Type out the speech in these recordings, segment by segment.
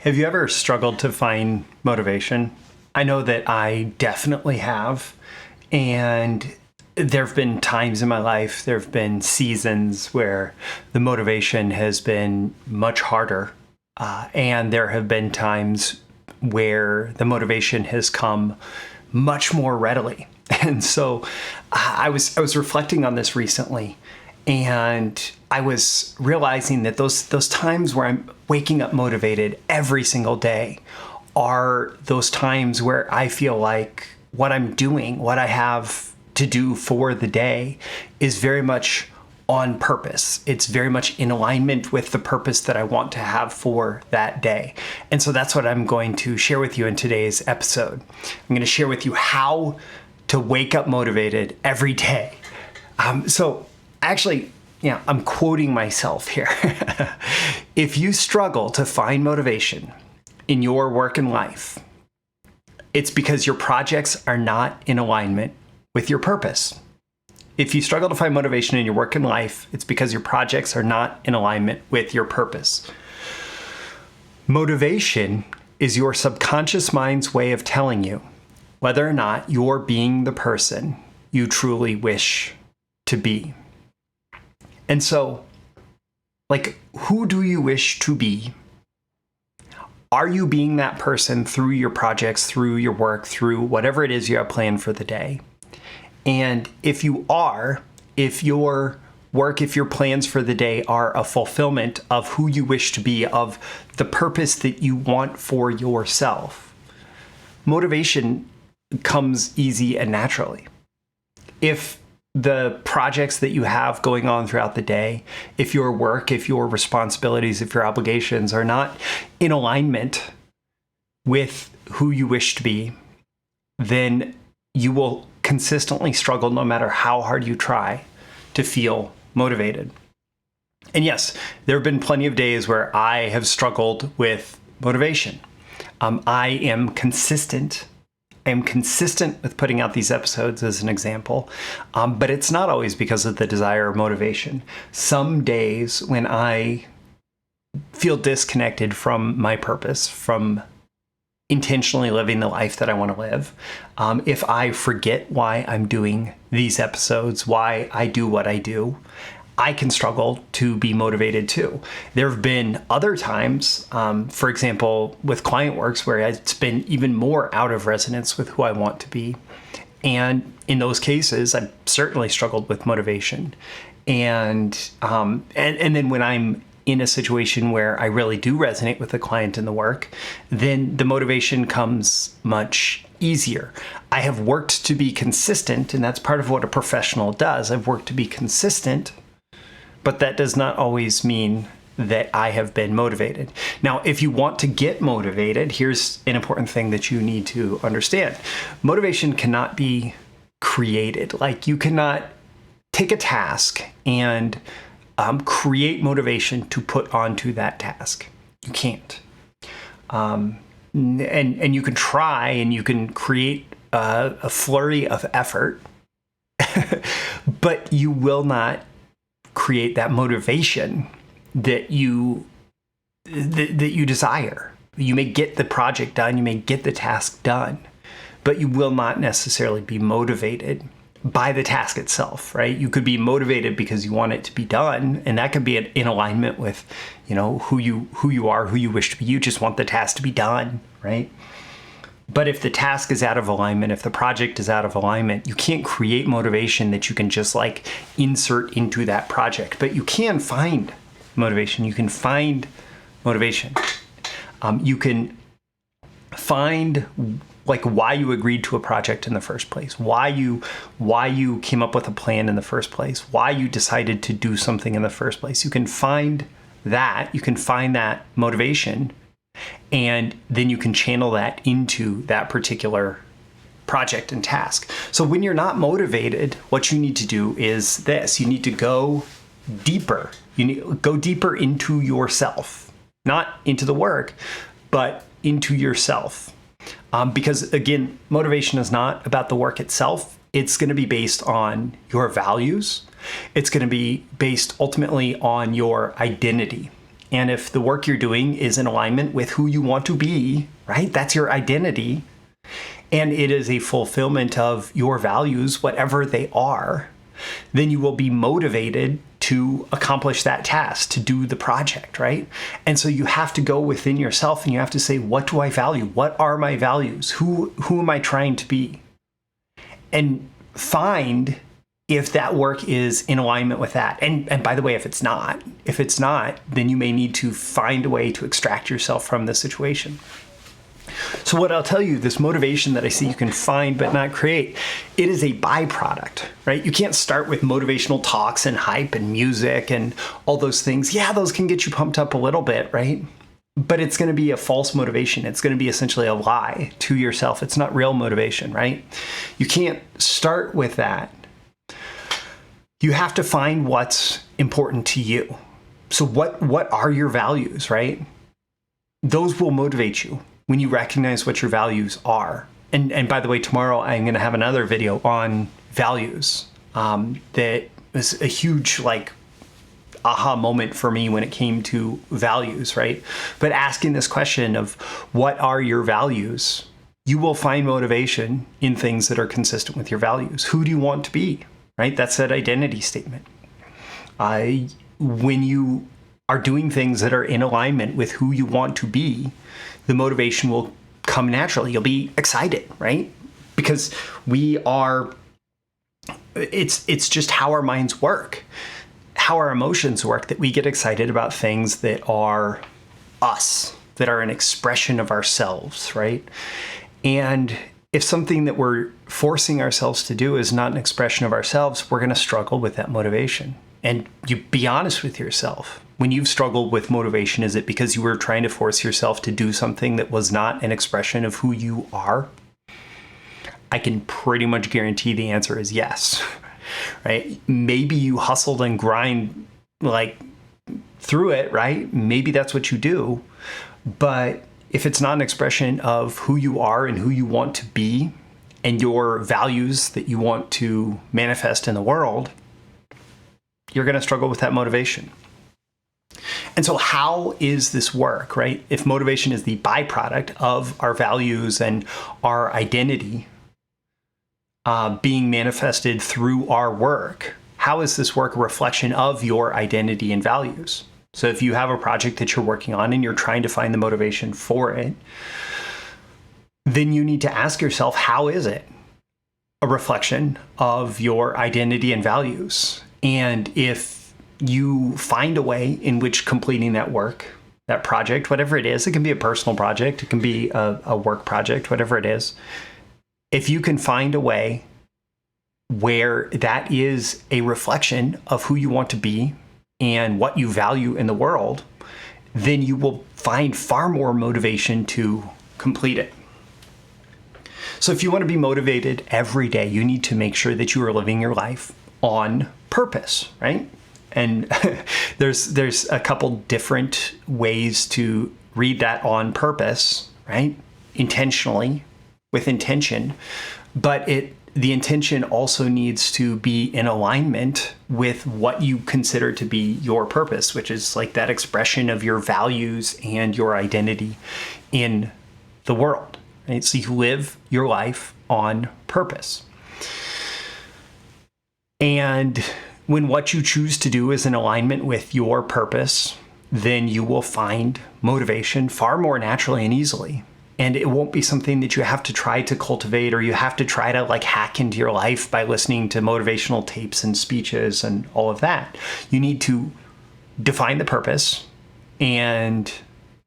Have you ever struggled to find motivation? I know that I definitely have. And there have been times in my life, there have been seasons where the motivation has been much harder. And there have been times where the motivation has come much more readily. And so I was reflecting on this recently, and I was realizing that those times where I'm waking up motivated every single day are those times where I feel like what I'm doing, what I have to do for the day is very much on purpose. It's very much in alignment with the purpose that I want to have for that day. And so that's what I'm going to share with you in today's episode. I'm going to share with you how to wake up motivated every day. I'm quoting myself here. If you struggle to find motivation in your work and life, it's because your projects are not in alignment with your purpose. If you struggle to find motivation in your work and life, it's because your projects are not in alignment with your purpose. Motivation is your subconscious mind's way of telling you whether or not you're being the person you truly wish to be. And so, who do you wish to be? Are you being that person through your projects, through your work, through whatever it is you have planned for the day? And if you are, if your work, if your plans for the day are a fulfillment of who you wish to be, of the purpose that you want for yourself, motivation comes easy and naturally. If the projects that you have going on throughout the day, if your work, if your responsibilities, if your obligations are not in alignment with who you wish to be, then you will consistently struggle, no matter how hard you try, to feel motivated. And yes, there have been plenty of days where I have struggled with motivation. I am consistent with putting out these episodes as an example, but it's not always because of the desire or motivation. Some days when I feel disconnected from my purpose, from intentionally living the life that I want to live, if I forget why I'm doing these episodes, why I do what I do, I can struggle to be motivated too. There have been other times, for example, with client works, where it's been even more out of resonance with who I want to be. And in those cases, I've certainly struggled with motivation. And then when I'm in a situation where I really do resonate with the client and the work, then the motivation comes much easier. I have worked to be consistent, and that's part of what a professional does. I've worked to be consistent, but that does not always mean that I have been motivated. Now, if you want to get motivated, here's an important thing that you need to understand. Motivation cannot be created. You cannot take a task and create motivation to put onto that task. You can't. And you can try, and you can create a flurry of effort, but you will not create that motivation that you desire. You may get the project done, you may get the task done, but you will not necessarily be motivated by the task itself, right? You could be motivated because you want it to be done, and that could be in alignment with, who you are, who you wish to be. You just want the task to be done, right? But if the task is out of alignment, if the project is out of alignment, you can't create motivation that you can just insert into that project. But you can find motivation. You can find motivation. You can find why you agreed to a project in the first place, why you came up with a plan in the first place, why you decided to do something in the first place. You can find that. You can find that motivation, and then you can channel that into that particular project and task. So when you're not motivated, what you need to do is this. You need to go deeper. You need to go deeper into yourself, not into the work, but into yourself. Because again, motivation is not about the work itself. It's going to be based on your values. It's going to be based ultimately on your identity. and if the work you're doing is in alignment with who you want to be, right? That's your identity. And it is a fulfillment of your values, whatever they are, then you will be motivated to accomplish that task, to do the project, right? And so you have to go within yourself and you have to say, what do I value? What are my values? Who am I trying to be? And find if that work is in alignment with that. And by the way, if it's not, then you may need to find a way to extract yourself from the situation. So what I'll tell you, this motivation that I see you can find but not create, it is a byproduct, right? You can't start with motivational talks and hype and music and all those things. Yeah, those can get you pumped up a little bit, right? But it's going to be a false motivation. It's going to be essentially a lie to yourself. It's not real motivation, right? You can't start with that. You have to find what's important to you. So what are your values, right? Those will motivate you when you recognize what your values are. And by the way, tomorrow I'm going to have another video on values. That was a huge aha moment for me when it came to values, right? But asking this question of what are your values, you will find motivation in things that are consistent with your values. Who do you want to be, right? That's that identity statement. When you are doing things that are in alignment with who you want to be, the motivation will come naturally. You'll be excited, right? Because it's just how our minds work, how our emotions work, that we get excited about things that are us, that are an expression of ourselves, right? And if something that we're forcing ourselves to do is not an expression of ourselves, we're going to struggle with that motivation. And you be honest with yourself. When you've struggled with motivation, is it because you were trying to force yourself to do something that was not an expression of who you are? I can pretty much guarantee the answer is yes, right? Maybe you hustled and grind through it, right? Maybe that's what you do. But if it's not an expression of who you are and who you want to be and your values that you want to manifest in the world, you're going to struggle with that motivation. And so how is this work, right? If motivation is the byproduct of our values and our identity being manifested through our work, how is this work a reflection of your identity and values? So if you have a project that you're working on and you're trying to find the motivation for it, then you need to ask yourself, how is it a reflection of your identity and values? And if you find a way in which completing that work, that project, whatever it is, it can be a personal project, it can be a work project, whatever it is. If you can find a way where that is a reflection of who you want to be and what you value in the world, then you will find far more motivation to complete it. So if you want to be motivated every day, you need to make sure that you are living your life on purpose, right? And there's a couple different ways to read that on purpose, right? Intentionally, with intention, but the intention also needs to be in alignment with what you consider to be your purpose, which is that expression of your values and your identity in the world, right? So you live your life on purpose. And when what you choose to do is in alignment with your purpose, then you will find motivation far more naturally and easily. And it won't be something that you have to try to cultivate, or you have to try to hack into your life by listening to motivational tapes and speeches and all of that. You need to define the purpose and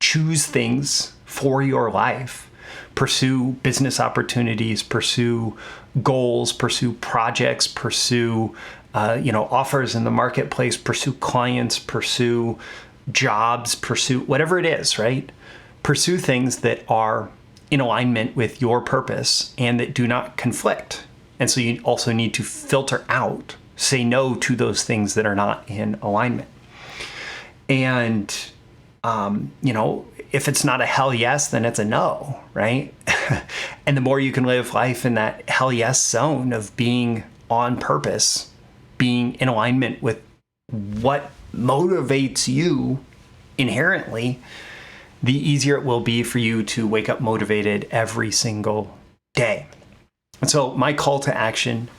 choose things for your life. Pursue business opportunities, pursue goals, pursue projects, pursue offers in the marketplace, pursue clients, pursue jobs, pursue whatever it is, right? Pursue things that are in alignment with your purpose and that do not conflict. And so you also need to filter out, say no to those things that are not in alignment. And, if it's not a hell yes, then it's a no, right? And the more you can live life in that hell yes zone of being on purpose, being in alignment with what motivates you inherently, the easier it will be for you to wake up motivated every single day. And so my call to action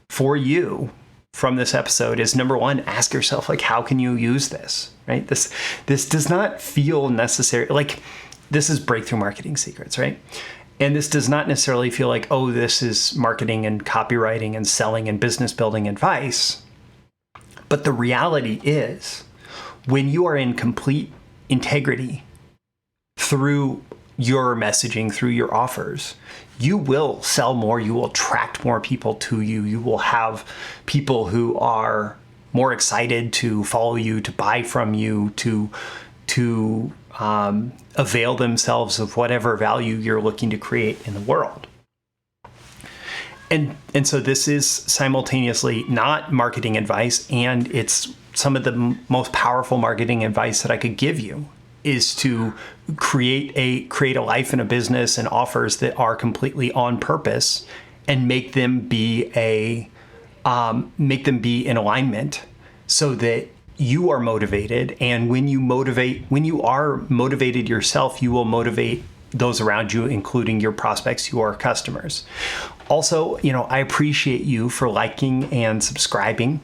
for you from this episode is, number one, ask yourself, like, how can you use this, right? This does not feel necessary. Like, this is breakthrough marketing secrets, right? And this does not necessarily feel like, oh, this is marketing and copywriting and selling and business building advice. But the reality is, when you are in complete integrity through your messaging, through your offers, you will sell more, you will attract more people to you, you will have people who are more excited to follow you, to buy from you, to avail themselves of whatever value you're looking to create in the world. And so this is simultaneously not marketing advice, and it's some of the most powerful marketing advice that I could give you is to create a life and a business and offers that are completely on purpose, and make them be in alignment so that you are motivated. And when you are motivated yourself, you will motivate those around you, including your prospects, your customers. Also, I appreciate you for liking and subscribing.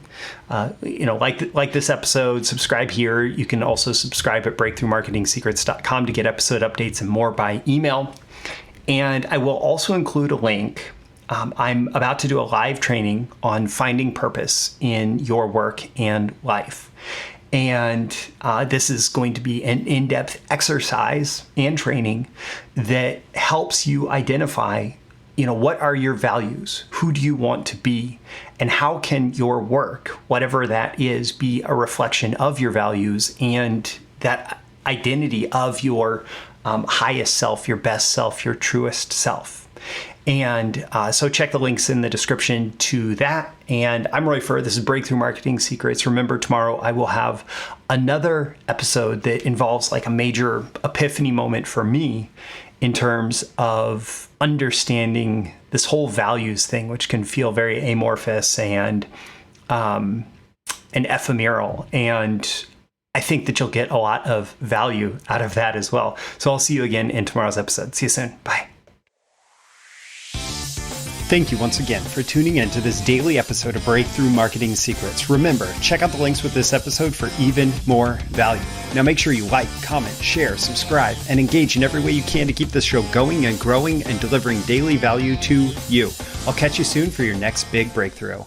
Like this episode, subscribe here. You can also subscribe at breakthroughmarketingsecrets.com to get episode updates and more by email. And I will also include a link. I'm about to do a live training on finding purpose in your work and life. And this is going to be an in-depth exercise and training that helps you identify, what are your values? Who do you want to be? And how can your work, whatever that is, be a reflection of your values and that identity of your highest self, your best self, your truest self? And so check the links in the description to that. And I'm Roy Furr. This is Breakthrough Marketing Secrets. Remember, tomorrow I will have another episode that involves like a major epiphany moment for me in terms of understanding this whole values thing, which can feel very amorphous and ephemeral. And I think that you'll get a lot of value out of that as well. So I'll see you again in tomorrow's episode. See you soon. Bye. Thank you once again for tuning in to this daily episode of Breakthrough Marketing Secrets. Remember, check out the links with this episode for even more value. Now make sure you like, comment, share, subscribe, and engage in every way you can to keep this show going and growing and delivering daily value to you. I'll catch you soon for your next big breakthrough.